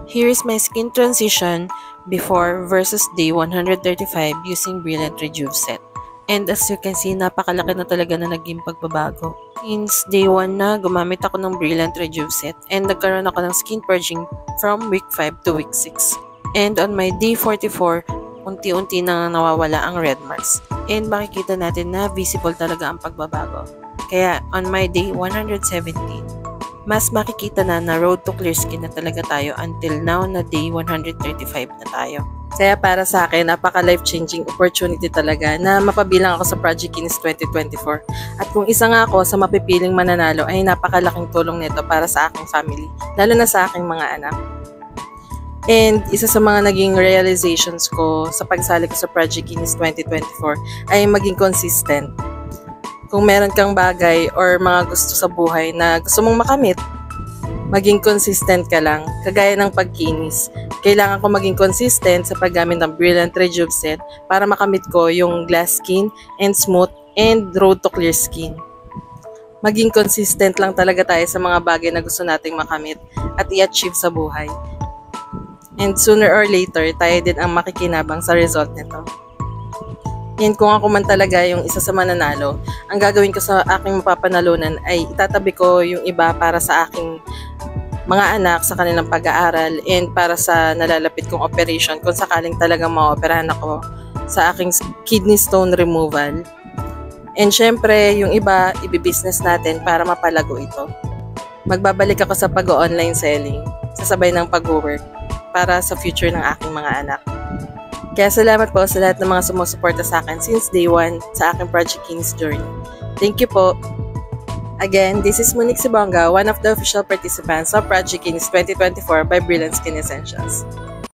Here is my skin transition before versus day 135 using Brilliant Rejuve Set. And as you can see, napakalaki na talaga na naging pagbabago. Since day 1 na, gumamit ako ng Brilliant Rejuve Set and nagkaroon ako ng skin purging from week 5 to week 6. And on my day 44, unti-unti na nawawala ang red marks. And makikita natin na visible talaga ang pagbabago. Kaya on my day 117, mas makikita na road to clear skin na talaga tayo until now na day 135 na tayo. Kaya para sa akin, napaka life-changing opportunity talaga na mapabilang ako sa Project Kinis 2024. At kung isa nga ako sa mapipiling mananalo ay napakalaking tulong nito para sa aking family, lalo na sa aking mga anak. And isa sa mga naging realizations ko sa pagsali ko sa Project Kinis 2024 ay maging consistent. Kung meron kang bagay or mga gusto sa buhay na gusto mong makamit, maging consistent ka lang, kagaya ng pagkinis. Kailangan ko maging consistent sa paggamit ng Brilliant Rejuve Set para makamit ko yung glass skin and smooth and road to clear skin. Maging consistent lang talaga tayo sa mga bagay na gusto nating makamit at i-achieve sa buhay. And sooner or later, tayo din ang makikinabang sa result nito. And kung ako man talaga yung isa sa mananalo, ang gagawin ko sa aking mapapanalunan ay itatabi ko yung iba para sa aking mga anak sa kanilang pag-aaral and para sa nalalapit kong operation kung sakaling talagang maoperahan ako sa aking kidney stone removal. And syempre, yung iba, ibibusiness natin para mapalago ito. Magbabalik ako sa pag-online selling, sasabay ng pag-work para sa future ng aking mga anak. Kaya salamat po sa lahat ng mga sumusuporta sa akin since day 1 sa aking Project Kinis journey. Thank you po! Again, this is Monique Sibonga, one of the official participants of Project Kinis 2024 by Brilliant Skin Essentials.